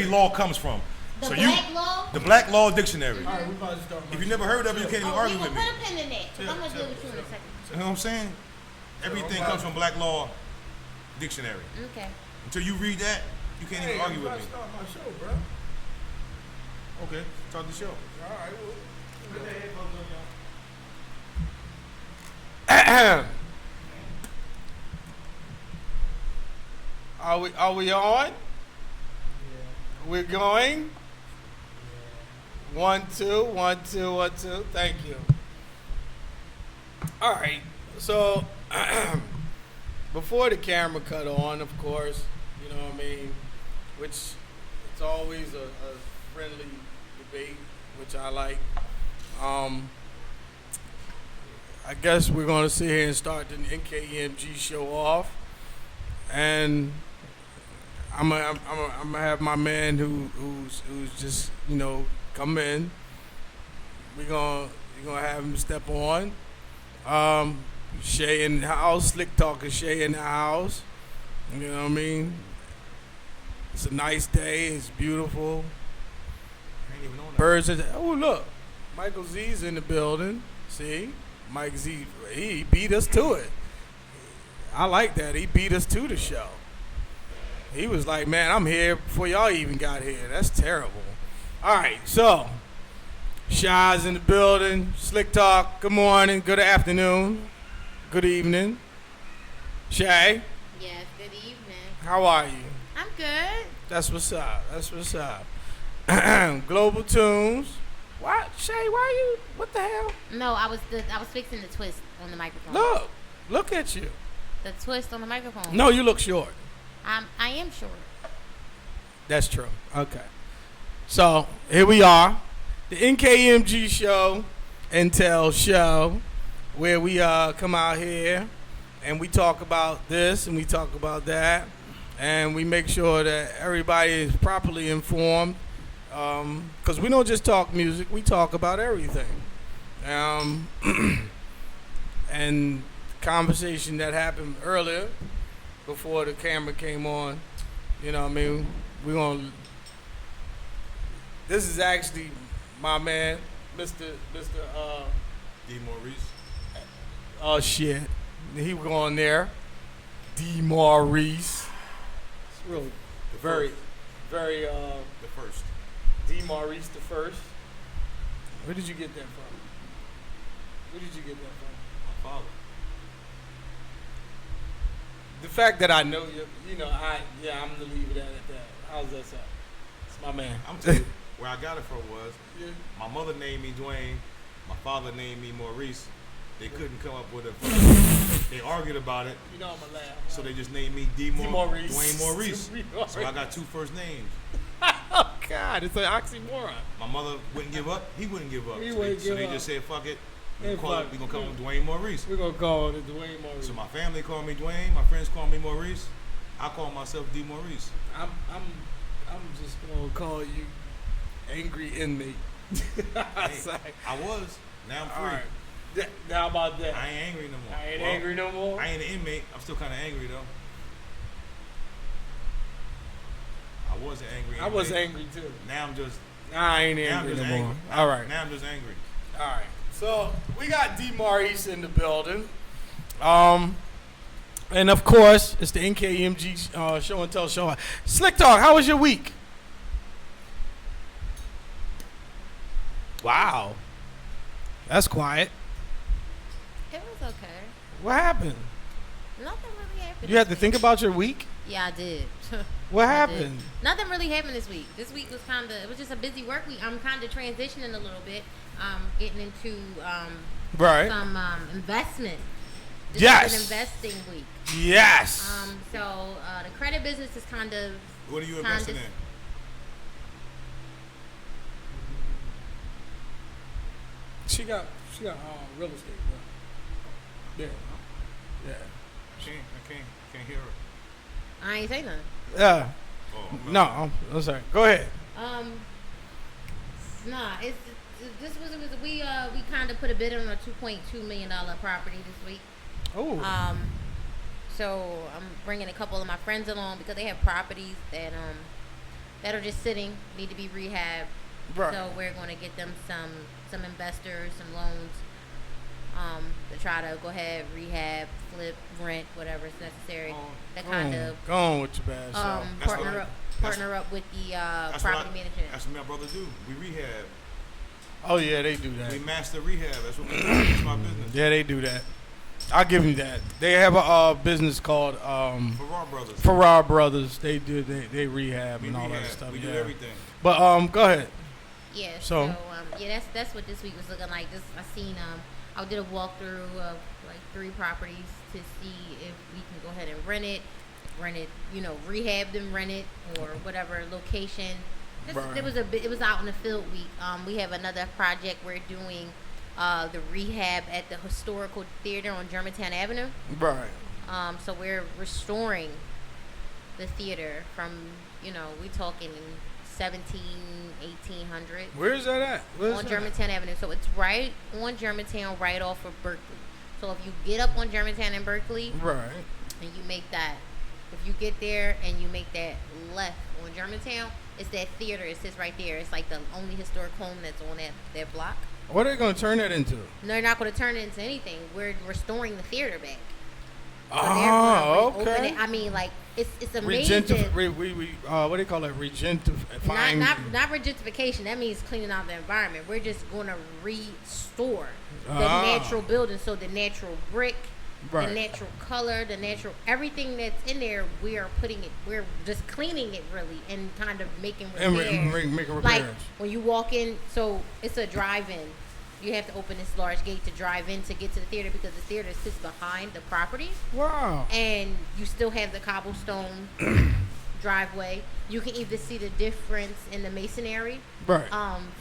law comes from. The black law? The Black Law Dictionary. All right, we about to start. If you never heard of it, you can't even argue with me. Put a pin in that, because I'm going to deal with you in a second. You know what I'm saying? Everything comes from Black Law Dictionary. Okay. Until you read that, you can't even argue with me. Start my show, bro. Okay, start the show. All right, well. Put the headphones on, y'all. Are we on? Yeah. We're going? Yeah. 1, 2, 1, 2, 1, 2. Thank you. All right. So before the camera cut on, of course, you know what I mean, which it's always a friendly debate, which I like. I guess we're going to sit here and start the NKEMG show off. And I'm gonna have my man who's just, you know, come in. You're gonna have him step on. Shay in the house, Slick Talker Shay in the house. You know what I mean? It's a nice day. It's beautiful. Birds are oh look, Michael Z's in the building. See, Mike Z, he beat us to it. I like that. He beat us to the show. He was like, man, I'm here before y'all even got here. That's terrible. All right, so Shy's in the building. Slick Talk, good morning, good afternoon, good evening. Shay? Yes, good evening. How are you? I'm good. That's what's up. That's what's up. Global Tunes. What? Shay, why you? What the hell? No, I was fixing the twist on the microphone. Look at you. The twist on the microphone. No, you look short. I am short. That's true. Okay. So here we are, the NKEMG show and tell show, where we come out here and we talk about this and we talk about that, and we make sure that everybody is properly informed. Because we don't just talk music, we talk about everything. And conversation that happened earlier before the camera came on, you know what I mean? This is actually my man, Mr. D. Maurice. Oh shit. He going there. D. Maurice. It's real very The first. D. Maurice the first. Where did you get that from? Where did you get that from? My father. The fact that I know you, I'm gonna leave it at that. How's that sound? It's my man. I'm telling you, where I got it from was, Yeah. my mother named me Dwayne, my father named me Maurice. They couldn't come up with a, they argued about it, You know I'm gonna laugh. so they just named me D. Maurice. Dwayne Maurice. D. Maurice. So I got two first names. Oh God, it's an oxymoron. My mother wouldn't give up, he wouldn't give up. He So wouldn't they give just said, fuck it, Hey, we fuck. gonna call him Dwayne Maurice. We're gonna call it Dwayne Maurice. So my family call me Dwayne, my friends call me Maurice. I call myself D. Maurice. I'm just gonna call you angry inmate. Hey, I was. Now I'm free. All right. Now about that. I ain't angry no more. I ain't angry no more. I ain't an inmate. I'm still kind of angry though. I was an angry inmate. I was angry too. Now I'm just. I ain't Now I'm angry just no more. angry. All right. Now I'm just angry. All right. So we got D. Maurice in the building. And of course, it's the NKEMG show and tell show. Slick Talk, how was your week? Wow. That's quiet. It was okay. What happened? Nothing really happened. You had to think about your week? Yeah, I did. What I happened? did. Nothing really happened this week. This week was it was just a busy work week. I'm kind of transitioning a little bit, getting into Right. some investment. This Yes. is an investing week. Yes. So the credit business is kind of. What are you investing in? She got real estate, bro. Yeah. Yeah. I can't hear her. I ain't say nothing. Yeah. Oh, No, I'm sorry. Go ahead. Nah, we kind of put a bid on a $2.2 million property this week. Oh. So I'm bringing a couple of my friends along because they have properties that that are just sitting, need to be rehabbed. Right. So we're going to get them some investors, some loans, to try to go ahead, rehab, flip, rent, whatever is necessary. That kind of go on with your bad self. partner up with the property management. That's what my brother do. We rehab. Oh yeah, they do that. We master rehab. That's what we do. That's my business. Yeah, they do that. I'll give you that. They have a business called Farrar Brothers. Brothers. They do they rehab and all that stuff. We do everything. But go ahead. Yeah. So that's what this week was looking like. I did a walkthrough of like 3 properties to see if we can go ahead and rent it, rehab them, rent it, or whatever location. It was out in the field week. We have another project we're doing, the rehab at the historical theater on Germantown Avenue. Right. So we're restoring the theater from, we talking 1800. Where's that at? On Germantown Avenue. So it's right on Germantown, right off of Berkeley. So if you get up on Germantown and Berkeley, right, and you make that, if you get there and you make that left on Germantown, it's that theater. It sits right there. It's like the only historic home that's on that block. What are they going to turn that into? No, they're not going to turn it into anything. We're restoring the theater back. So okay. I mean, like, it's amazing. What do they call it? Regentifying. Not regentification. That means cleaning out the environment. We're just going to restore the natural building. So the natural brick, the natural color, the natural everything that's in there. We're just cleaning it really and kind of making repairs. Making repairs. Like when you walk in, so it's a drive-in. You have to open this large gate to drive in to get to the theater because the theater sits behind the property. Wow. And you still have the cobblestone driveway. You can even see the difference in the masonry. Right.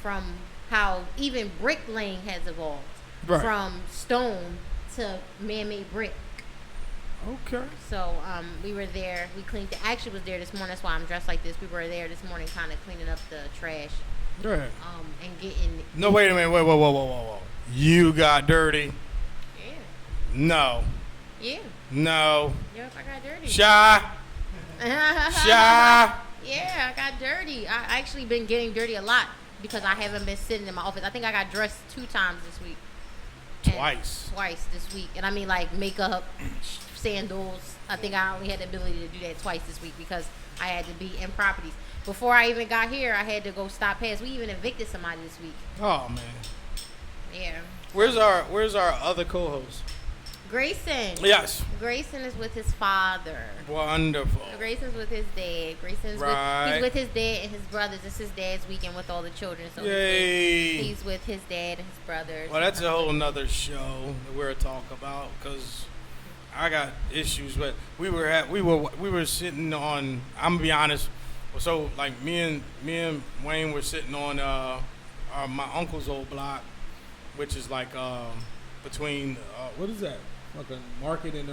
From how even bricklaying has evolved. Right. From stone to man-made brick. Okay. So we were there. I actually was there this morning. That's why I'm dressed like this. We were there this morning kind of cleaning up the trash. Right. And getting. No, wait a minute. Whoa. You got dirty. Yeah. No. Yeah. No. Yep, I got dirty. Shy. Yeah, I got dirty. I actually been getting dirty a lot because I haven't been sitting in my office. I think I got dressed 2 times this week. Twice this week. And I mean, like, makeup, sandals. I think I only had the ability to do that twice this week because I had to be in properties. Before I even got here, I had to go stop past. We even evicted somebody this week. Oh, man. Yeah. Where's our other co-host? Grayson. Yes. Grayson is with his father. Wonderful. Grayson's with his dad. He's with his dad and his brothers. It's his dad's weekend with all the children. So yay. He's with his dad and his brothers. Well, that's a whole nother show that we're talking about because I got issues with. We were sitting on. I'm gonna be honest. So like me and Wayne were sitting on my uncle's old block, which is like between what is that? Fucking Market and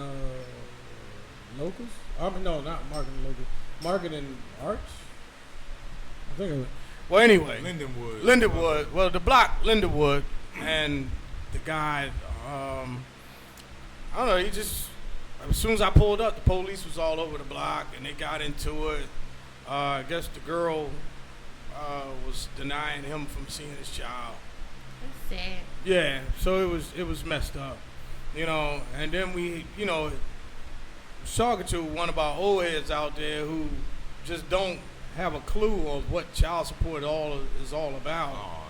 Locust? No, not Market and Locust. Market and Arch? I think it was. Well, anyway. Lindenwood. Well, the block, Lindenwood, and the guy, I don't know, he just, as soon as I pulled up, the police was all over the block, and they got into it. I guess the girl was denying him from seeing his child. That's sad. Yeah, so it was messed up, and then we, talking to one of our old heads out there who just don't have a clue of what child support is all about. Oh,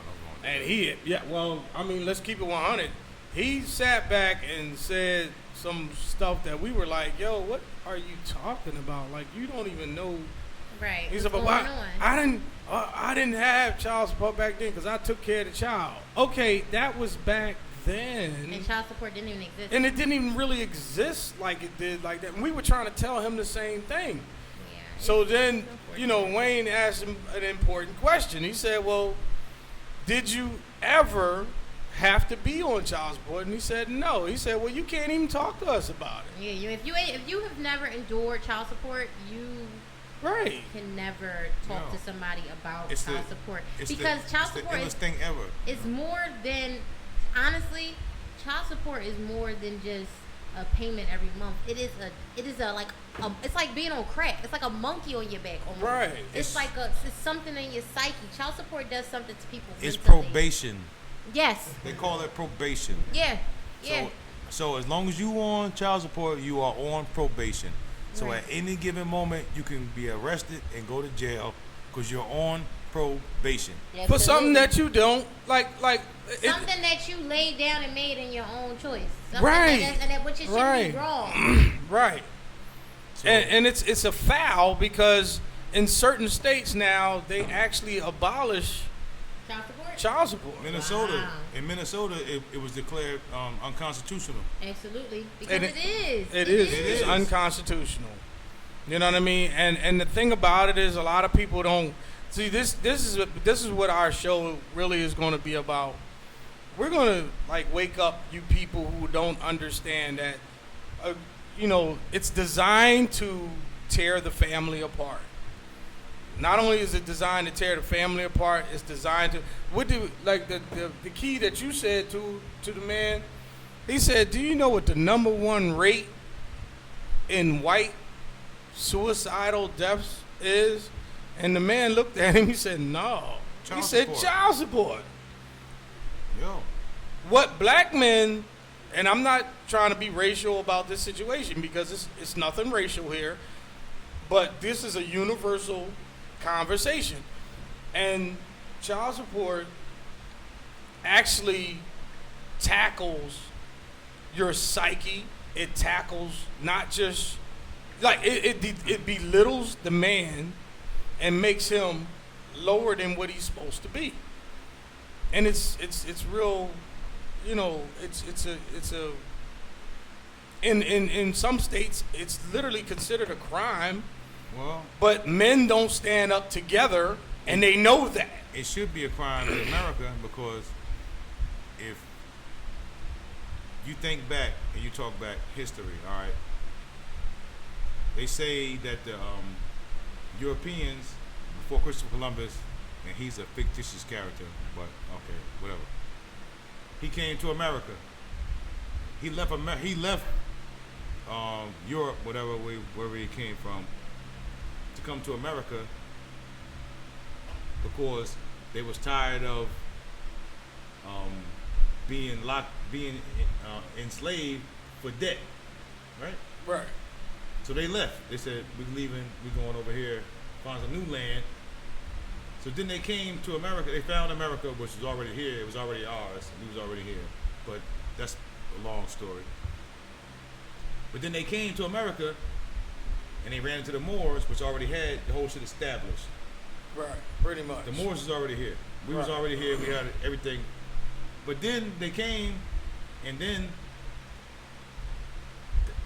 no, and let's keep it 100. He sat back and said some stuff that we were like, yo, what are you talking about? Like, you don't even know. Right. He said, but why? I didn't have child support back then because I took care of the child. Okay, that was back then. And child support didn't even exist. And it didn't even really exist like it did like that. And we were trying to tell him the same thing. Yeah. So then, Wayne asked him an important question. He said, well, did you ever have to be on child support? And he said, no. He said, well, you can't even talk to us about it. Yeah, if you have never endured child support, you can never talk to somebody about child support. Because child support is the illest thing ever. It's more than, honestly, child support is more than just a payment every month. It is it's like being on crack. It's like a monkey on your back. Almost. Right. It's something in your psyche. Child support does something to people. It's mentally. probation. Yes. They call it probation. Yeah. Yeah. So as long as you on child support, you are on probation. So Right. at any given moment, you can be arrested and go to jail because you're on probation. For something that you don't like. Something that you laid down and made in your own choice. Something Right. Which it shouldn't be wrong. Right. So, And it's a foul because in certain states now they actually abolish Child support? child support. Minnesota, Wow. in Minnesota, it was declared unconstitutional. Absolutely. Because And it is. It is. It It's is. unconstitutional. You know what I mean? And the thing about it is, a lot of people don't see this. This is what our show really is going to be about. We're going to like wake up you people who don't understand that. It's designed to tear the family apart. Not only is it designed to tear the family apart, it's designed to. The key that you said to the man? He said, "Do you know what the number one rate in white suicidal deaths is?" And the man looked at him. He said, "No." Child He said, support. "Child support." Yo, What black men, and I'm not trying to be racial about this situation because it's nothing racial here, but this is a universal conversation. And child support actually tackles your psyche. It tackles not just, like, it belittles the man and makes him lower than what he's supposed to be. And it's real, in some states it's literally considered a crime, well, but men don't stand up together and they know that. it should be a crime in America because if you think back and you talk back history, all right, they say that the Europeans before Christopher Columbus, and he's a fictitious character, but okay, whatever. He came to America. He left Europe, wherever he came from, to come to America because they was tired of being enslaved for debt, right? Right. So they left. They said, we're leaving, we're going over here, find some new land. So then they came to America. They found America, which was already here. It was already ours. We was already here. But that's a long story. But then they came to America, and they ran into the Moors, which already had the whole shit established. Right. Pretty much. The Moors was already here. We was Right. already here. We had everything. But then they came, and then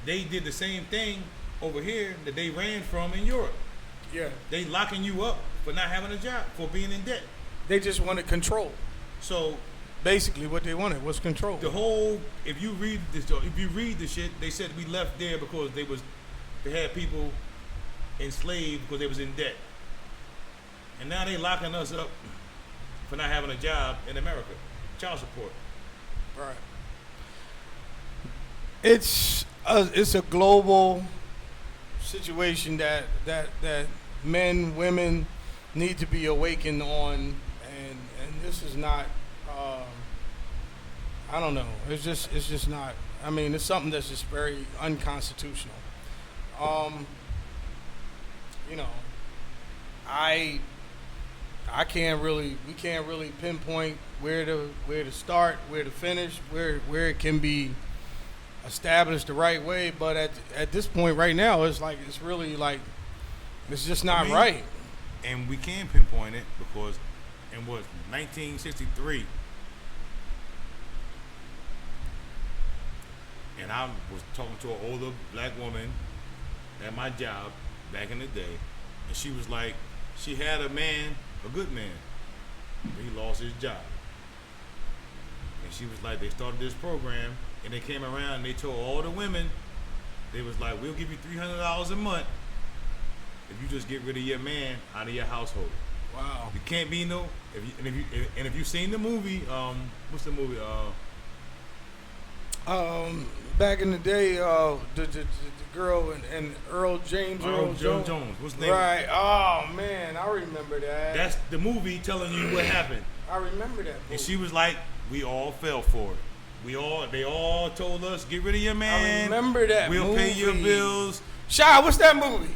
they did the same thing over here that they ran from in Europe. Yeah. They locking you up for not having a job, for being in debt. They just wanted control. So Basically, what they wanted was control. the whole, if you read the shit, they said we left there because they had people enslaved because they was in debt, and now they locking us up for not having a job in America, child support. Right. It's a global situation that men, women need to be awakened on, and this is not. I don't know. It's just not. I mean, it's something that's just very unconstitutional. I can't really. We can't really pinpoint where to start, where to finish, where it can be established the right way. But at this point right now, it's really like it's just not right. And we can pinpoint it because in 1963, and I was talking to an older black woman at my job back in the day, and she was like, she had a man, a good man, but he lost his job. And she was like, they started this program, and they came around and they told all the women, they was like, we'll give you $300 a month if you just get rid of your man out of your household. Wow. You can't be no. If you've seen the movie, what's the movie? Back in the day, the girl and Earl Jones. What's the name? Right. Oh man, I remember that. That's the movie telling you what happened. I remember that movie. And she was like, we all fell for it. They all told us, get rid of your man. I remember that We'll movie. pay your bills. Shy, what's that movie?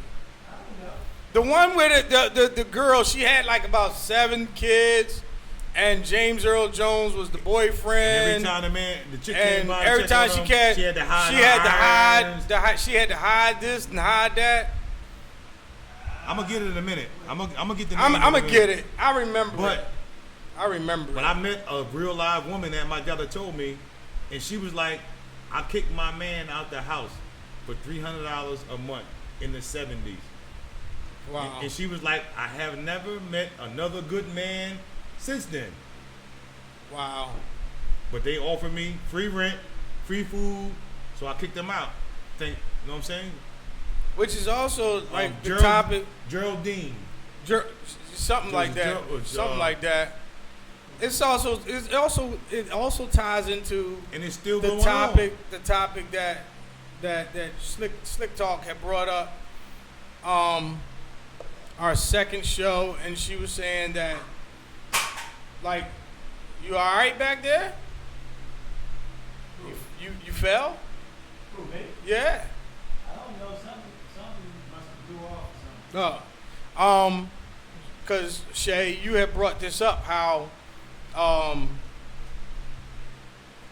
The one where the girl, she had like about 7 kids, and James Earl Jones was the boyfriend. And every time the chick and came by, every time she had to hide. she had to hide this and hide that. I'm gonna get it in a minute. I'm gonna get the. I'm gonna get it. I remember. But I remember. But I met a real live woman that my daughter told me, and she was like, I kicked my man out the house for $300 a month in the 70s. Wow. And she was like, I have never met another good man since then. Wow. But they offered me free rent, free food, so I kicked them out. You know what I'm saying? Which is also like the Gerald, topic. Geraldine. Something like that. Something like that. It also ties into and it's still the going topic on. The topic that Slick Talk had brought up our second show, and she was saying that, like, you all right back there? You fell? Who, me? Yeah. I don't know. Something must have blew off or something. No. Because, Shay, you had brought this up, how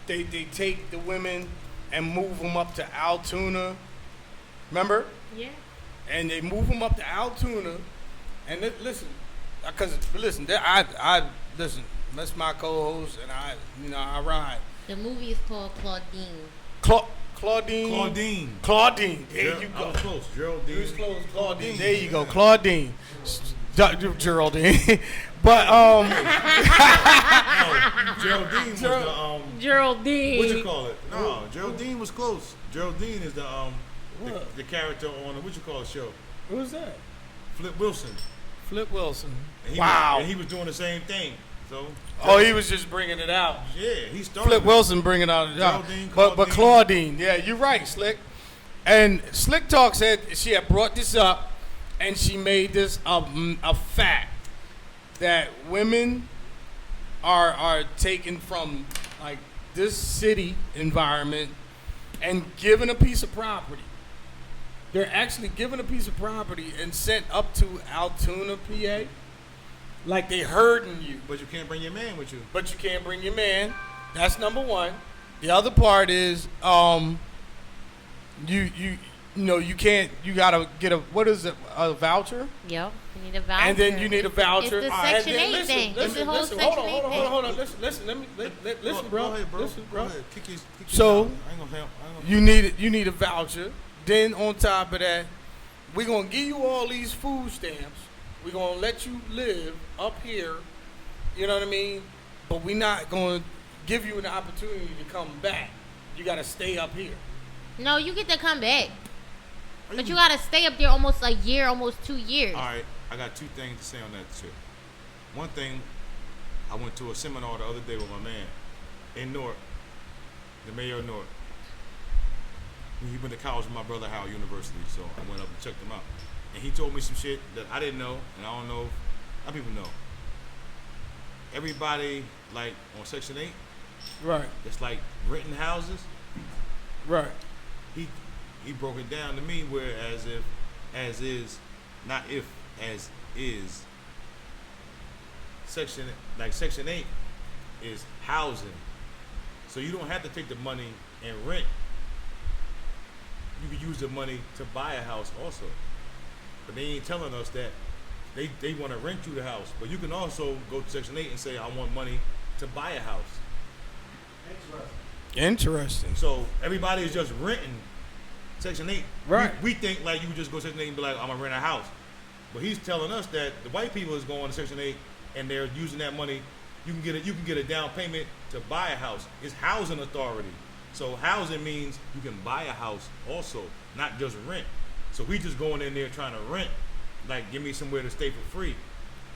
they take the women and move them up to Altoona. Remember? Yeah. And they move them up to Altoona. And listen, I listen. That's my co-host, and I ride. The movie is called Claudine. Claudine. There you go. I was close. Geraldine. You was close. Claudine. There you go. Claudine. Geraldine. But Geraldine was the Geraldine. what you call it? No, Geraldine was close. Geraldine is the the character on the what you call the show? Who was that? Flip Wilson. Flip Wilson. And he was doing the same thing. So. He was just bringing it out. Yeah, he started. Flip Wilson bringing it out. Geraldine, but Claudine, yeah, you're right, Slick. And Slick Talk said she had brought this up, and she made this a fact that women are taken from like this city environment and given a piece of property. They're actually given a piece of property and sent up to Altoona, PA. Like they herding you. But you can't bring your man with you. But you can't bring your man. That's number one. The other part is you can't, you gotta get a voucher. Yep, you need a voucher. And then you need a voucher. It's the Section 8 thing. It's the whole Section 8 thing. Hold on. Listen, bro. Go ahead, bro. Listen, bro. Go ahead. Kick your So, I ain't gonna help. you need a voucher. Then on top of that, we're gonna give you all these food stamps. We're gonna let you live up here. You know what I mean? But we're not gonna give you an opportunity to come back. You gotta stay up here. No, you get to come back. But you gotta stay up there almost a year, almost 2 years. All right, I got 2 things to say on that shit. One thing, I went to a seminar the other day with my man in Newark, the mayor of Newark. He went to college with my brother Howard University, so I went up and checked him out. And he told me some shit that I didn't know, and I don't know if other people know. Everybody, like, on Section 8, Right. it's like renting houses. Right. He broke it down to me where as is, Section 8 is housing. So you don't have to take the money and rent. You can use the money to buy a house also. But they ain't telling us that they want to rent you the house. But you can also go to Section 8 and say, I want money to buy a house. Interesting. So everybody is just renting Section 8. Right. We think like you would just go to Section 8 and be like, I'm going to rent a house. But he's telling us that the white people is going to Section 8 and they're using that money. You can get a down payment to buy a house. It's housing authority. So housing means you can buy a house also, not just rent. So we just going in there trying to rent, like give me somewhere to stay for free.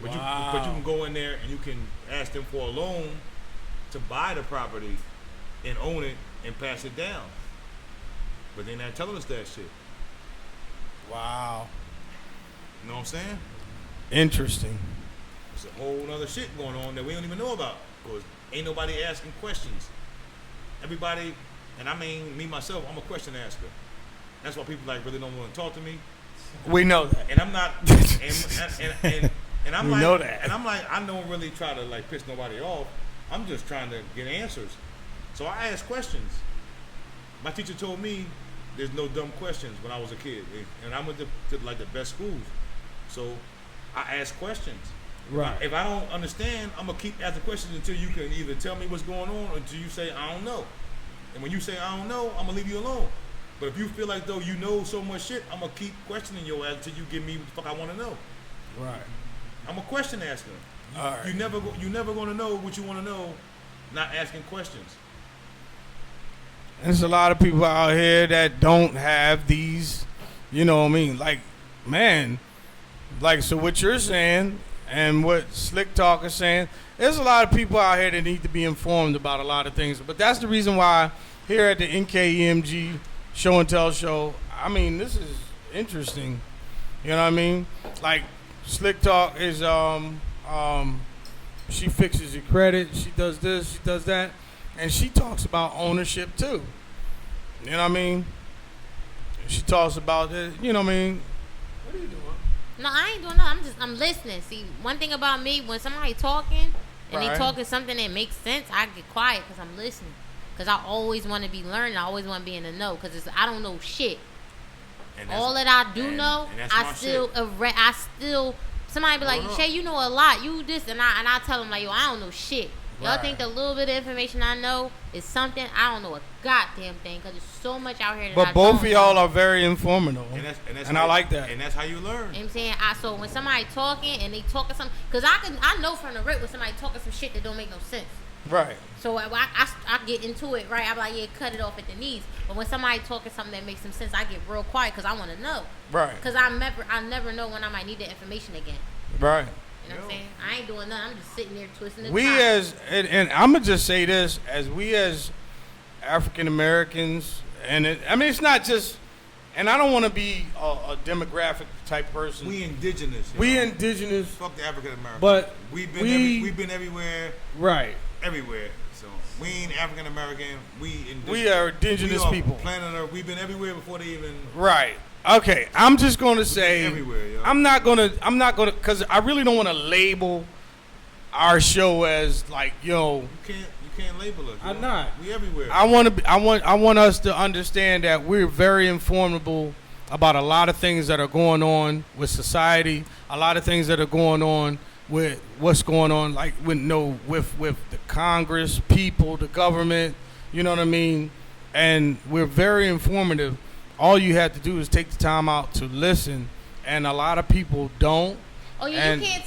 But you can go in there and you can ask them for a loan to buy the property and own it and pass it down. But they're not telling us that shit. Wow. You know what I'm saying? Interesting. There's a whole other shit going on that we don't even know about. Because ain't nobody asking questions. Everybody, and I mean me myself, I'm a question asker. That's why people like really don't want to talk to me. We know that. And I'm not, and I'm We like, know that. and I'm like, I don't really try to like piss nobody off. I'm just trying to get answers. So I ask questions. My teacher told me there's no dumb questions when I was a kid, and I went to like the best schools. So I ask questions. Right. If I don't understand, I'm gonna keep asking questions until you can either tell me what's going on or until you say I don't know. And when you say I don't know, I'm gonna leave you alone. But if you feel like though you know so much shit, I'm gonna keep questioning your ass until you give me what the fuck I want to know. Right. I'm a question asker. All right. You never gonna know what you want to know, not asking questions. There's a lot of people out here that don't have these, you know what I mean? Like, man, like, so what you're saying and what Slick Talk is saying, there's a lot of people out here that need to be informed about a lot of things. But that's the reason why here at the NKEMG Show and Tell show, I mean, this is interesting. You know what I mean? Like, Slick Talk is, she fixes your credit, she does this, she does that. And she talks about ownership too. You know what I mean? She talks about it. You know what I mean? What are you doing? No, I ain't doing nothing. I'm listening. See, one thing about me, when somebody talking and Right. they talking something that makes sense, I get quiet because I'm listening. Because I always want to be learning. I always want to be in the know. Because I don't know shit. And All that I do know, and that's my I still. Somebody be like, Shay, you know a lot. You this and I tell them like, yo, I don't know shit. Y'all Right. think the little bit of information I know is something? I don't know a goddamn thing because there's so much out here that But I both don't of y'all know. are very informative. and I like that. And that's how you learn. You know what I'm saying? So when somebody talking and they talking something, because I know from the rip when somebody talking some shit that don't make no sense. Right. So I get into it, right? I'm like, yeah, cut it off at the knees. But when somebody talking something that makes some sense, I get real quiet because I want to know. Right. Because I never know when I might need the information again. Right. You know what I'm saying? I ain't doing nothing. I'm just sitting there twisting the We top. and I'm going to just say this, as we as African Americans, it's not just, and I don't want to be a demographic type person. We indigenous. you We know? indigenous. Fuck the African American. But we've we- been everywhere. Right. Everywhere. So we ain't African American. We are indigenous people. Planet Earth. We've been everywhere before they even. Right. Okay. I'm just going to say, everywhere, yo. I'm not going to, because I really don't want to label our show as like, yo. You can't label us. I'm not. We everywhere. I want us to understand that we're very informable about a lot of things that are going on with society, a lot of things that are going on with what's going on, like with the Congress, people, the government, you know what I mean? And we're very informative. All you have to do is take the time out to listen, and a lot of people don't. Oh yeah, and you can't.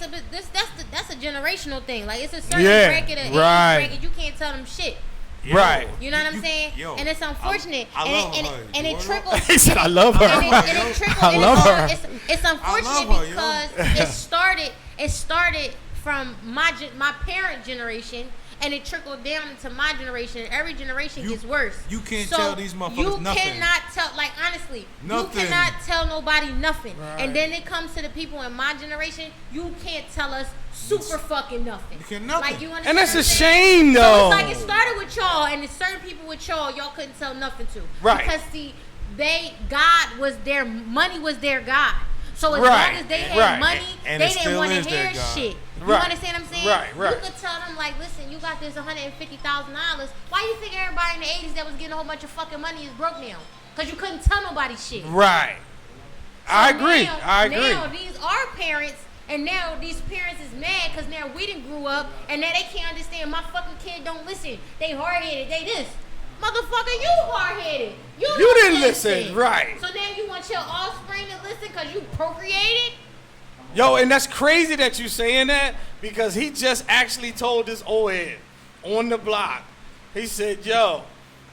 That's a generational thing. Like it's a certain Yeah, bracket of age right. bracket. You can't tell them shit. Yo, Right. You know what I'm saying? Yo, And it's unfortunate. I love her. And it Word trickles. He said, I love her. And it trickles. I love her. It's unfortunate love her, because it started from my parent generation. And it trickled down into my generation. Every generation gets worse. You can't tell these motherfuckers nothing. You cannot tell, like honestly, Nothing. you cannot tell nobody nothing. Right. And then it comes to the people in my generation. You can't tell us super fucking nothing. You can't nothing. Like you understand? And that's what a I'm saying? shame, So though. it's like it started with y'all, and there's certain people with y'all couldn't tell nothing to. Right. Because see, God was their money was their God. So as Right. long as they had Right. money, And they it didn't still want to is their hear God. shit. You Right. understand what I'm saying? Right. You could tell them like, listen, you got this $150,000. Why you think everybody in the 80s that was getting a whole bunch of fucking money is broke now? Because you couldn't tell nobody shit. Right. So I agree. Now, I agree. Now these are parents, and now these parents is mad because now we didn't grew up, and now they can't understand. My fucking kid don't listen. They hard-headed. They this. Motherfucker, you hard-headed. You don't didn't listen. Right. So now you want your offspring to listen because you procreated? Yo, and that's crazy that you saying that, because he just actually told this old head on the block. He said, yo,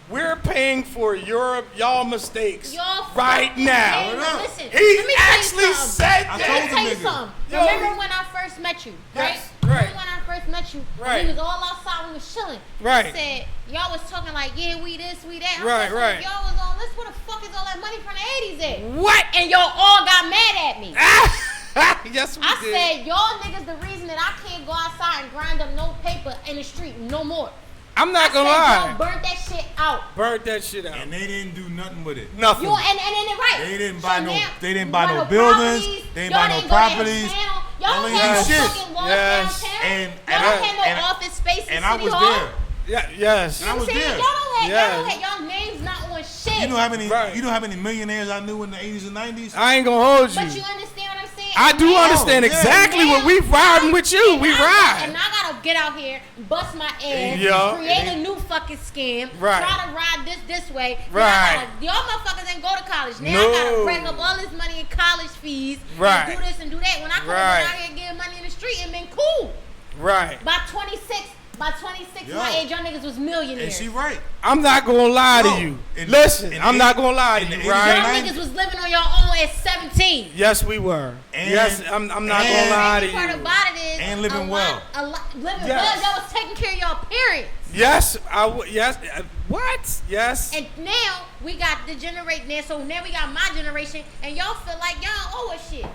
we're paying for y'all mistakes Y'all right fucking now. paid. Now listen, He let me tell you actually something. said I that. told Let me tell you nigga. something. Yo, Remember when I first met you, right? Yes, right. Remember when I first met met you. Right. We was all outside. We was chilling. Right. I said, y'all was talking like, yeah, we this, we that. Right, right. Y'all was on this. Where the fuck is all that money from the 80s at? What? And y'all all got mad at me. Yes, we I did. said, y'all niggas the reason that I can't go outside and grind up no paper in the street no more. I'm not gonna Y'all lie. burnt that shit out. Burnt that shit out. And they didn't do nothing with it. Nothing. You and then right. They didn't So buy now, they didn't buy no properties. buildings. They didn't Y'all buy no didn't go properties. downtown. Y'all Y'all don't ain't have do no shit. fucking walls Yes. downtown. And Y'all don't have no office space in and I City was Hall. there. Yeah, yes. And I was You know what I'm saying? there. Y'all don't have y'all names not on shit. You know how many Right. you know how many millionaires I knew in the 80s and 90s? I ain't gonna hold you. But you understand what I'm saying? I do Now- understand yeah. exactly what we riding with you. And We I ride. And I gotta get out here, bust my ass, Yeah. create a new fucking scam, Right. try to ride this way. Then Right. Y'all motherfuckers ain't go to college. Now No. I gotta rack up all this money in college fees Right. and do this and do that. When I could have Right. been out here getting money in the street and been cool. Right. By 26, Yo. my age, y'all niggas was And millionaires. she right. I'm not gonna lie to No. you. In- Listen, in I'm the not eight- gonna lie to in the you, 80s right? and Y'all 90s. niggas was living on your own at 17. Yes, we were. And- yes, I'm not gonna and- lie to The part you. about it is And living well. Living Yes. well, y'all was taking care of y'all parents. Yes, yes. What? Yes. And now we got the generation now, so now we got my generation, and y'all feel like y'all owe us shit.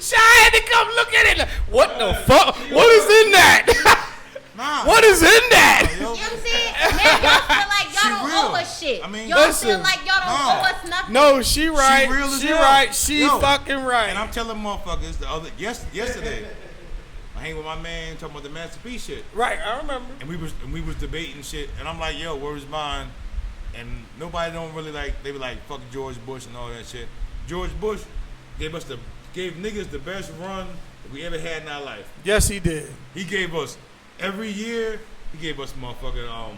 Shy had to come look at it. What the fuck? What is in that? Nah. What is in that? Yo, You know what I'm saying? Now y'all feel like She y'all don't real. owe us shit. I mean, y'all listen. feel like y'all don't Nah. owe us nothing. No, she right. real as She hell. right. She Yo. fucking right. And I'm telling motherfuckers yesterday, I hang with my man talking about the Master P shit. Right, I remember. And we was debating shit, and I'm like, yo, where's mine? And nobody don't really like. They were like, fuck George Bush and all that shit. George Bush gave niggas the best run that we ever had in our life. Yes, he did. He gave us every year. He gave us motherfucking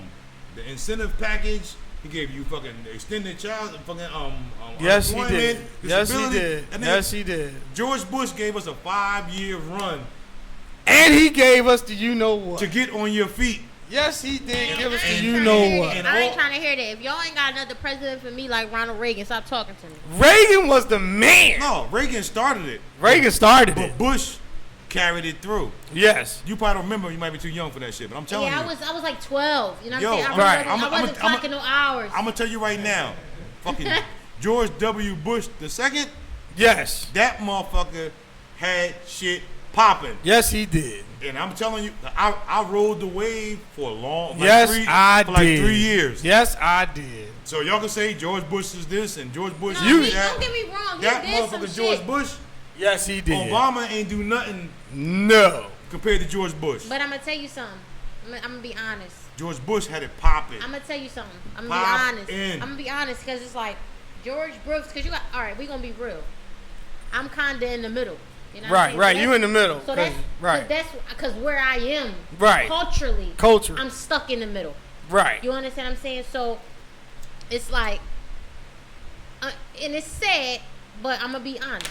the incentive package. He gave you fucking extended child fucking Yes, he unemployment, did. Yes, he disability. did. And then Yes, he did. George Bush gave us a 5-year run And he gave us the you know what. to get on your feet. Yes, he did give us the I ain't you tryna know hear what. that. I ain't trying to hear that. If y'all ain't got another president for me like Ronald Reagan, stop talking to me. Reagan was the man. No, Reagan started it, Reagan started but it. Bush carried it through. Yes. You probably don't remember. You might be too young for that shit, but I'm telling Yeah, you. I was like 12. You know what Yo, I'm saying? right. I wasn't clocking no hours. I'm gonna tell you right now, fucking George W. Bush II, Yes. that motherfucker had shit popping. Yes, he did. And I'm telling you, I rode the wave for a long, like Yes, I I for like did. 3 years. Yes, I did. So y'all can say George Bush is this and George Bush No, is that. don't get me wrong. He That did some motherfucker George shit. Bush, Yes, he did. Obama ain't do nothing No. compared to George Bush. But I'm gonna tell you something. I'm gonna be honest. George Bush had it popping. I'm gonna tell you something. I'm Pop gonna be honest. in. I'm gonna be honest because it's like George Brooks. Because you got all right. We gonna be real. I'm kinda in the middle. You know what I'm Right, saying? right. So You in the middle. So that's right. That's because where I am. Right. Culturally. Culture. I'm stuck in the middle. Right. You understand what I'm saying? So it's like, and it's sad, but I'm gonna be honest.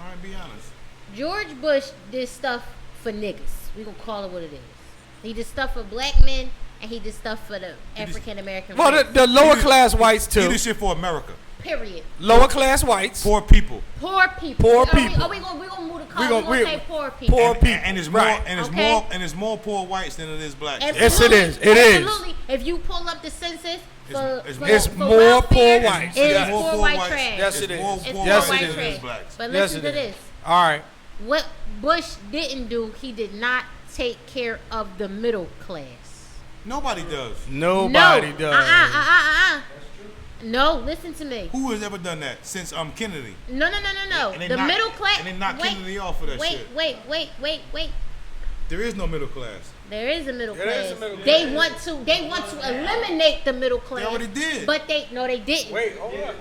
All right, be honest. George Bush did stuff for niggas. We gonna call it what it is. He did stuff for black men, and he did stuff for the African American. Well, the lower class whites He too. did shit for America. Period. Lower class whites. Poor people. Poor people. Poor Are people. we gonna move the car? We We gonna- gonna we- say poor people. Poor people. And it's Right. more and it's Okay. more and it's more poor whites than it is blacks. Yes, it is. It is. Absolutely. If you pull up the census for It's for more welfare, poor whites. It is Yes. poor white trash. Yes, it is. More It's poor poor Yes, whites it white is. than it is trash. blacks. But Yes, listen it to is. this. All right. What Bush didn't do, he did not take care of the middle class. Nobody does. Nobody no. does. No, listen to me. Who has ever done that since Kennedy? No. And they The knocked- middle class. and they knocked wait, Kennedy off for that wait, shit. Wait. There is no middle class. There is a middle There class. is a middle They class. want to eliminate the middle class. already did. But they didn't. Wait, hold on.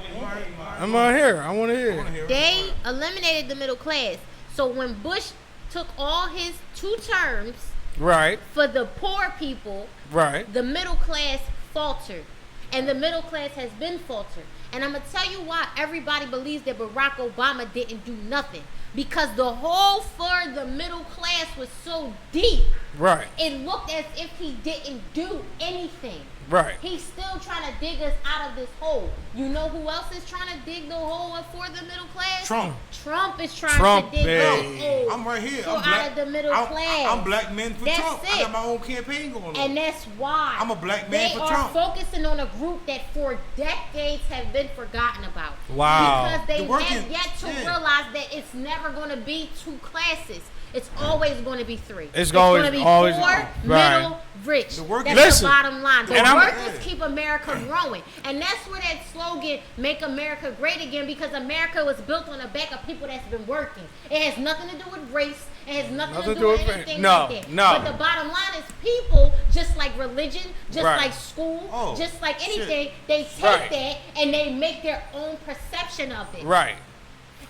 I'm on here. I want to hear. I wanna hear it. They eliminated the middle class. So when Bush took all his 2 terms Right. for the poor people, Right. the middle class faltered. And the middle class has been faltered. And I'm going to tell you why everybody believes that Barack Obama didn't do nothing. Because the hole for the middle class was so deep Right. It looked as if he didn't do anything. Right. He's still trying to dig us out of this hole. You know who else is trying to dig the hole up for the middle class? Trump is trying to dig the hole. I'm right here. I'm out of the middle class. I'm black men for That's Trump. it. I got my own campaign going on. And that's why I'm a black man for Trump. They are focusing on a group that for decades have been forgotten about. Wow. Because they have yet to realize that it's never going to be two classes. It's always going to be three. It's going to be always, poor, right. middle, rich. That's Listen, the bottom line. The and workers keep America growing. And that's where that slogan, make America great again, because America was built on the back of people that's been working. It has nothing to do with race. It has nothing to do with anything like that. No. But the bottom line is people, just like religion, just right. like school, just like anything, shit. they take right. that and they make their own perception of it. Right.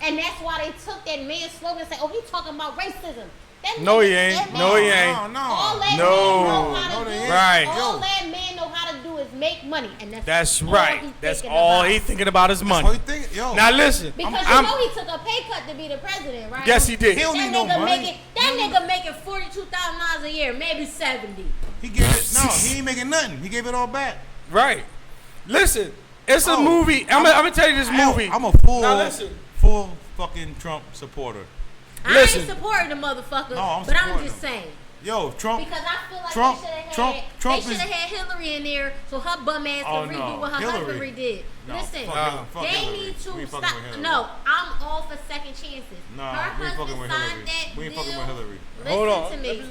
And that's why they took that man's slogan and said, oh, he's talking about racism. No, he ain't. No, he ain't. All that man know how to do, right. all that man know how to do is make money, and that's right. That's all he's thinking about is money. That's all he think, yo. Now listen, because you know he took a pay cut to be the president, right? Yes, he did. He don't need no money. That nigga making $42,000 a year, maybe 70. He gave it. No, he ain't making nothing. He gave it all back. Right. Listen, it's a movie. I'm gonna tell you this movie. I'm a full fucking Trump supporter. I ain't supporting the motherfucker, but I'm just saying. Yo, Trump. Because I feel like Trump, they should have had Hillary in there so her bum ass could redo what her husband redid. Listen, they need to stop. No, I'm all for second chances. Nah, her we ain't fucking husband with signed Hillary. that We ain't deal. fucking with Hillary. Hold on.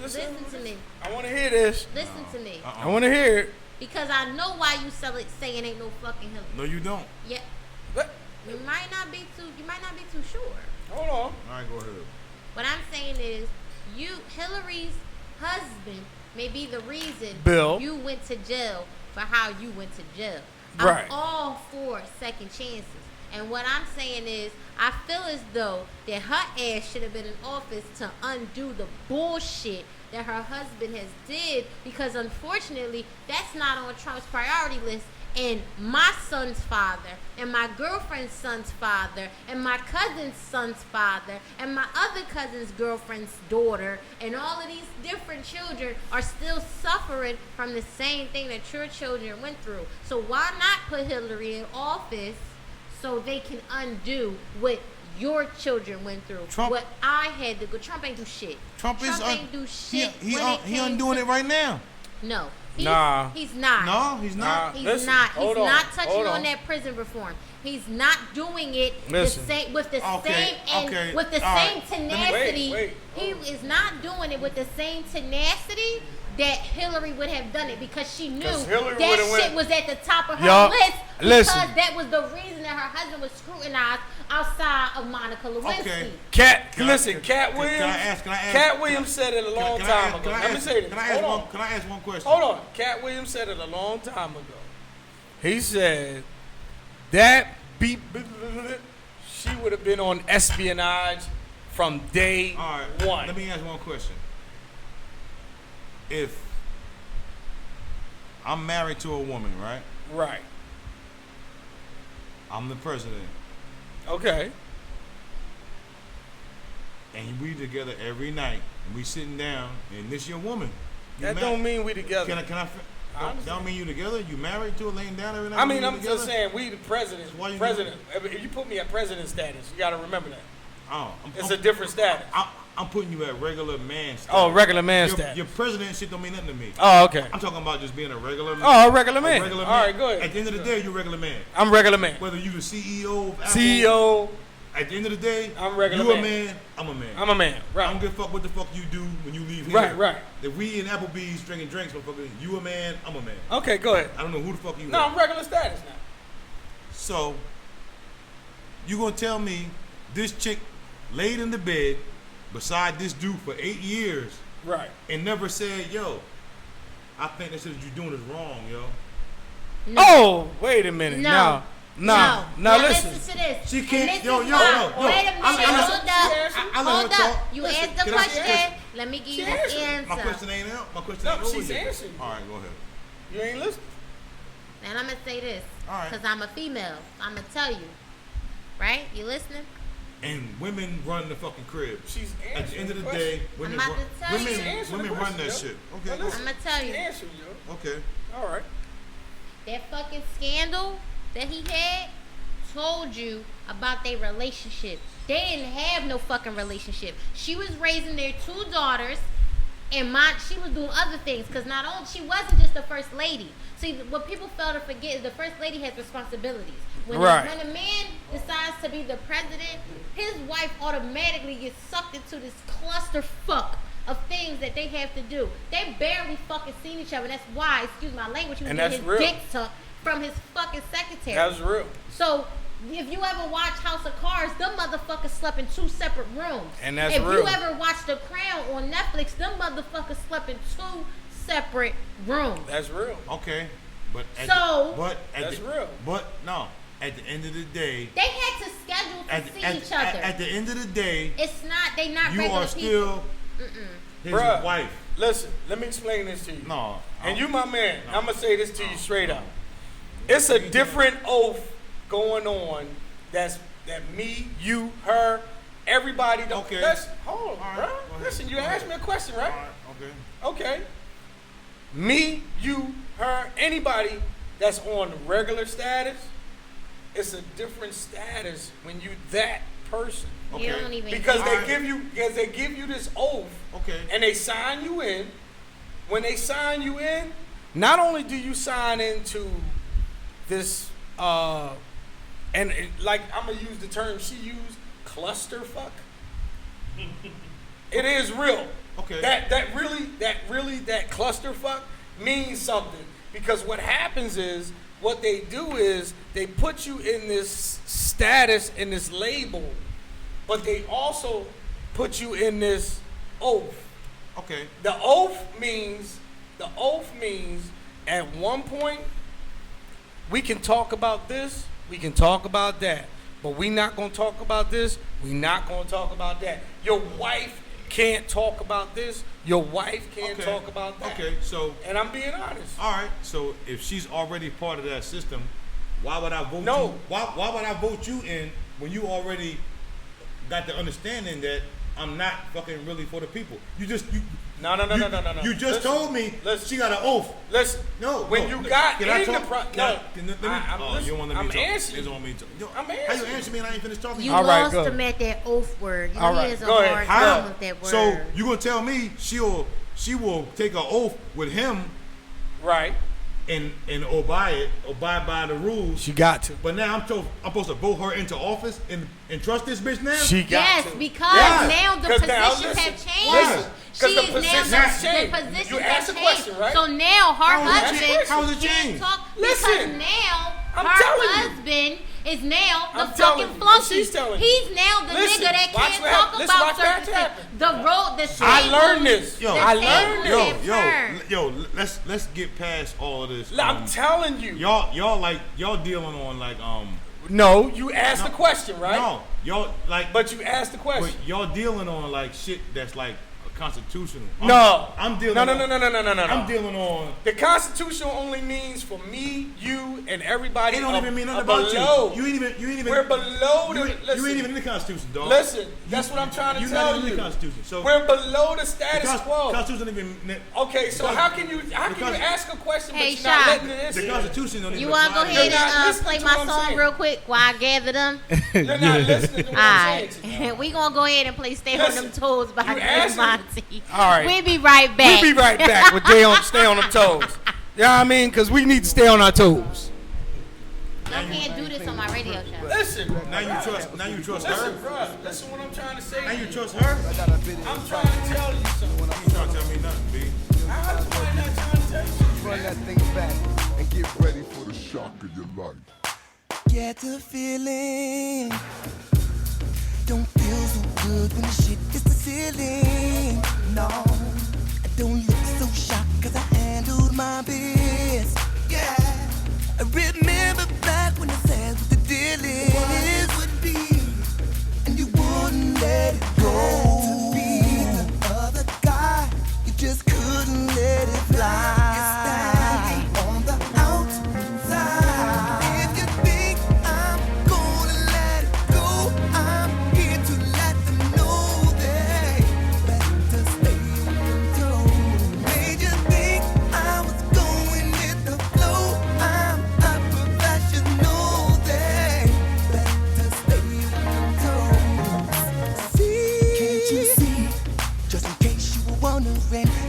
Listen to me. I want to hear this. Listen to me. I want to hear it. Because I know why you saying ain't no fucking Hillary. No, you don't. Yeah. You might not be too sure. Hold on. All right, go ahead. What I'm saying is, Hillary's husband may be the reason you went to jail for how you went to jail. Right. I'm all for second chances. And what I'm saying is, I feel as though that her ass should have been in office to undo the bullshit that her husband has did, because unfortunately, that's not on Trump's priority list. And my son's father, and my girlfriend's son's father, and my cousin's son's father, and my other cousin's girlfriend's daughter, and all of these different children are still suffering from the same thing that your children went through. So why not put Hillary in office so they can undo what your children went through? What I had to go. Trump ain't do shit. Trump ain't do shit. He undoing it right now. No. He's not. No, he's not. He's not. He's not touching on that prison reform. He's not doing it with the same tenacity. He is not doing it with the same tenacity that Hillary would have done it, because she knew that shit was at the top of her list, because that was the reason that her husband was scrutinized outside of Monica Lewinsky. Cat Williams. Can I ask? Cat Williams said it a long time ago. Let me say this. Can I ask one question? Hold on. Cat Williams said it a long time ago. He said that she would have been on espionage from day one. Let me ask one question. If I'm married to a woman, right? Right. I'm the president. Okay. And we together every night, and we sitting down, and this your woman. That don't mean we together. Can I don't mean you together? You married to her, laying down every night? I mean, I'm just saying, we the president. If you put me at president status, you got to remember that. It's a different status. I'm putting you at regular man status. Oh, regular man status. Your president shit don't mean nothing to me. Oh, okay. I'm talking about just being a regular man. Oh, a regular man. All right, go ahead. At the end of the day, you're a regular man. I'm regular man. Whether you the CEO of Apple. CEO. At the end of the day, I'm regular you man. a man, I'm a man. I'm a man. Right. I don't give a fuck what the fuck you do when you leave here. Right. If we in Applebee's drinking drinks, motherfucker, you a man, I'm a man. Okay, go ahead. I don't know who the fuck you are. No, I'm regular status now. So, you gonna tell me this chick laid in the bed beside this dude for 8 years, right, and never said, yo, I think this shit you're doing is wrong, yo. No. Oh, wait a minute. No. Now listen. To this. She can't. Yo. Wait a minute. Hold up. You listen, asked the question. Let me give you the answer. My question ain't out. My question ain't over she's yet. answering. All right, go ahead. You ain't listening. And I'm gonna say this, all right, because I'm a female. I'm gonna tell you, right? You listening? and women run the fucking crib. She's at the end of the answering day, women I'm about to tell you. women run that shit. Okay, Now listen, I'ma tell you. She answered, yo. okay. All right. That fucking scandal that he had told you about their relationship. They didn't have no fucking relationship. She was raising their 2 daughters, and she was doing other things. Because not only she wasn't just the first lady. See, what people fail to forget is the first lady has responsibilities. When a man decides to be the president, his wife automatically gets sucked into this clusterfuck of things that they have to do. They barely fucking seen each other. That's why, excuse my language, he was getting his dick sucked from his fucking secretary. That's real. So if you ever watch House of Cards, them motherfuckers slept in 2 separate rooms. And that's if real. you ever watch The Crown on Netflix, them motherfuckers slept in 2 separate rooms. That's real. Okay, but that's real. But no, at the end of the day, They had to schedule to see each other. At the end of the day, It's not. They not you regular are still his Bruh, wife. Listen, let me explain this to you. No, And you, my man, I'm going to say this to you straight up. It's a different oath going on that me, you, her, everybody don't. Okay. Hold on, All right, bro. go ahead. Listen, you Go asked ahead. me a question, right? All right, okay. Okay. Me, you, her, anybody that's on regular status, it's a different status when you that person. You don't even. Because All right. they give you this oath. Okay. And they sign you in. When they sign you in, not only do you sign into this like I'm gonna use the term she used, clusterfuck. It is real. Okay. That really clusterfuck means something, because what happens is what they do is they put you in this status, in this label, but they also put you in this oath. Okay. The oath means at one point we can talk about this, we can talk about that, but we not gonna talk about this, we not gonna talk about that. Your wife can't talk about this, your wife can't talk about that. Okay, so and I'm being honest. All right, so if she's already part of that system, why would I vote No. you? Why would I vote you in when you already got the understanding that I'm not fucking really for the people? You No. You just Listen, told me listen. she got an oath. Listen. No. When you got can I in the talk? no. You don't want to I'm be talking. answering. You don't want me to. I'm How you answering. answer me and I ain't finished talking? You All right, lost go. him at that oath word. You know, All he right, has a go ahead. hard How? time with that word. So you gonna tell me she will take an oath with him Right. and abide by the rules. She got to. But now I'm supposed to vote her into office and trust this bitch now? She got yes, to. because Why? now the 'Cause now, positions listen, have changed. listen, 'cause She the is now positions the changed. positions You have asked a changed. question, right? So now her You asked a husband question. How is it can't changed? talk Listen, because now I'm her telling you. husband is now the I'm telling fucking you. flunky. She's telling you. He's now the Listen, nigga that watch can't what talk hap- listen, about watch what certain happen. things. The road, the I tables- learned this. the I learned tables this. have turned. Yo, let's get past all of this. I'm telling you. Y'all dealing on like No, you asked the question, right? No, y'all like But you asked the question. but y'all dealing on like shit that's like constitutional. I'm dealing No. I'm dealing on The Constitution only means for me, you, and everybody. it don't even mean nothing below. about you. You ain't even We're below you, the. ain't- Listen, you ain't even in the Constitution, dog. listen, that's what I'm trying to You're tell not even you. in the Constitution. So We're below the the status quo. Constitution don't even Okay, so Because- how can you because- ask a question Hey, but you're not Sha. letting it answer? the Constitution don't even You want to go apply. ahead You're not and listening play to my what I'm song saying. real quick while I gather them? You're not listening to what I'm saying. to you. Alright, we gonna go ahead and play "Stay on Them Listen, Toes" by you Chris asking- Monty. All right. We'll be right back. We'll be right back with Stay on Them Toes. You know what I mean? Because we need to stay on our toes. I can't do this on my radio show. Listen. Now you trust Listen, her. bro. Listen what I'm trying to say. Now you trust her. I'm trying to tell you something. You ain't trying to tell me nothing, B. How is why not trying to tell you something? Run that thing back and get ready for the shock of your life. Get the feeling. Don't feel so good when the shit hits the ceiling. No, I don't look so shocked cause I handled my biz. Yeah, I remember back when I said what the deal is would be, and you wouldn't let it go. To be the other guy, you just couldn't let it fly. You're standing on the outside. If you think I'm gonna let it go, I'm here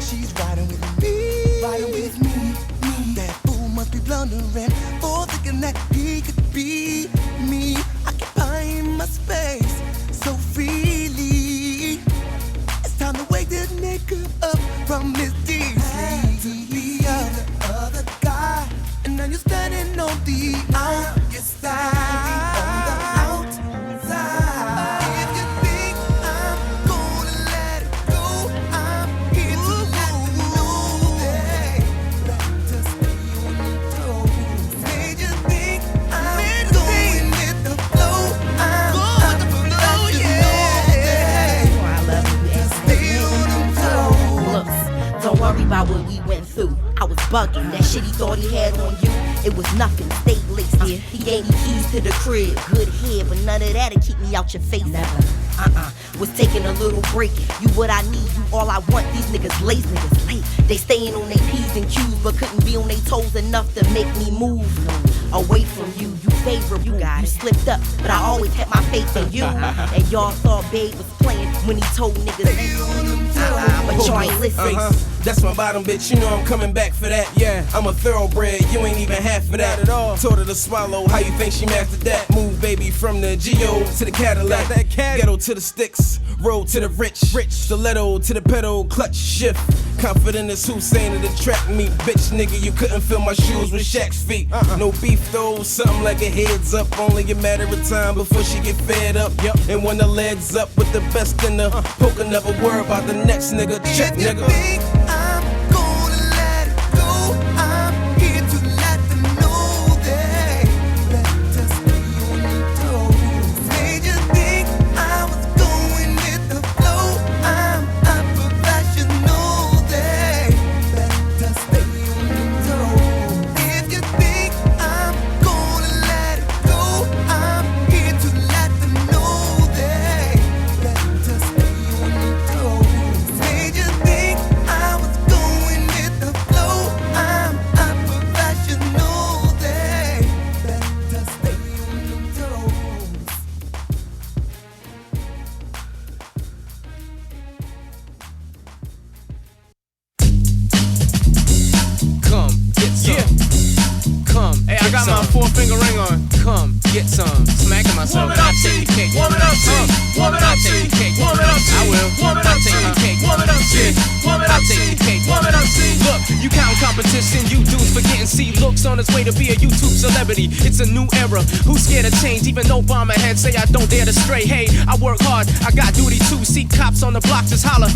She's riding with me, riding with me. That fool must be blundering for thinking that he could be me. Occupying my space so freely. It's time to wake this nigga up from his deep sleep. The other guy, and now you're standing on the outside. On the outside. If you think I'm gonna let it go, I'm here to let you know that better stay on your toes. They just think I'm going with the flow. I'm going with the flow, yeah. I love you, Just stay on your toes. Looks, don't worry about what we went through. I was bugging. That shit he thought he had on you, it was nothing. Stay laced. He gave me keys to the crib. Good head, but none of that'll keep me out your face. Never. Was taking a little break. You what I need, you all I want. These niggas lazy, niggas late. They staying on their P's and Q's, but couldn't be on their toes enough to make me move away from you. You favorable, you slipped up, but I always had my faith in you. And y'all thought Babe was playing when he told niggas, but y'all ain't listening. That's my bottom bitch, you know I'm coming back for that. Yeah, I'm a thoroughbred, you ain't even half of that at all. Told her to swallow, how you think she mastered that? Move baby from the Geo to the Cadillac, ghetto to the sticks, road to the rich, stiletto to the pedal, clutch shift. Confident as Hussein to the track meet, bitch nigga, you couldn't fill my shoes with Shaq's feet. No beef though, something like a heads up, only a matter of time before she get fed up. And when the legs up with the best in the poker, never worry about the next nigga, check nigga. I'm gonna let it go. I'm here to let them know they better stay on your toes. They just think I was going with the flow. I'm a professional. They better stay on your toes. If you think I'm gonna let it go, I'm here to let them know they better stay on your toes. They just think I was going with the flow. I'm a professional. They better stay on your toes. Come, get some. Come, hey, I got my 4-finger ring on. Come, get some. Smacking myself. Warm it up, take the cake. warm it up, warm it up, take the cake. warm it up, I will. warm it up, take the cake. warm it up, warm it up, take the cake. warm it up, Look, you count competition, you dudes forgetting C. Looks on his way to be a YouTube celebrity. It's a new era. Who's scared of change? Even Obama had say I don't dare to stray. Hey, I work hard, I got duty too. See cops on the block, just holler.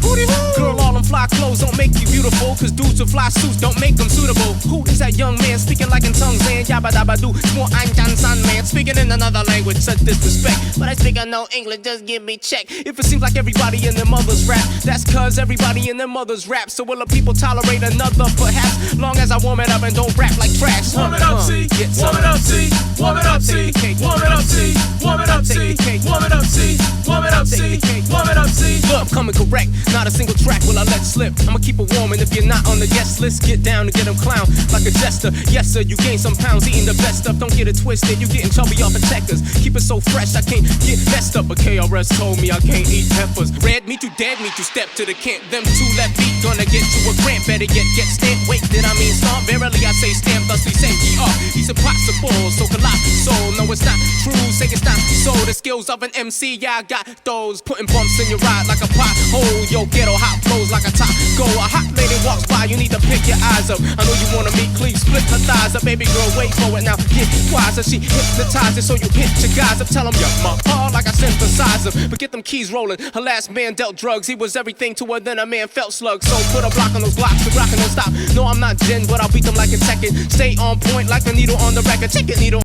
Girl, all them fly clothes don't make you beautiful, cause dudes with fly suits don't make them suitable. Who is that young man speaking like in tongues, man? Yabba dabba doo. More Einstein man speaking in another language, such disrespect. But I speak no English, just give me check. If it seems like everybody in their mother's rap, that's cause everybody in their mother's rap. So will the people tolerate another? Perhaps, long as I warm it up and don't rap like trash. warm it up, C, warm it up, C, warm it up, C, warm it up, C, warm it up, C, warm it up, C, warm it up, C, warm it up, C. Look, I'm coming correct, not a single track will I let slip. I'ma keep it warm, and if you're not on the guest list, get down and get them clown like a jester. Yes sir, you gain some pounds eating the best stuff. Don't get it twisted, you getting chubby off of checkers. Keep it so fresh, I can't get messed up. But KRS told me I can't eat peppers. Red meat, you dead meat, you step to the camp. Them two left feet gonna get you a grant. Better yet, get stamped. Wait, did I mean stomp? Verily I say stamp, thusly same PR. He's impossible, so colossal. No, it's not true, say it's not so. The skills of an MC, yeah, I got those. Putting bumps in your ride like a pothole. Yo, ghetto hot flows like a top go. A hot lady walks by, you need to pick your eyes up. I know you wanna meet Cleve, split her thighs up. Baby girl, wait for it now, get wiser. She hypnotizes, so you hit your guys up. Tell them you're my heart like I synthesize them. But get them keys rolling. Her last man dealt drugs. He was everything to her, then a man felt slugs. So put a block on those blocks, the rockin' don't stop. No, I'm not Jen, but I'll beat them like in Tekken. Stay on point like a needle on the record. Check it, needle.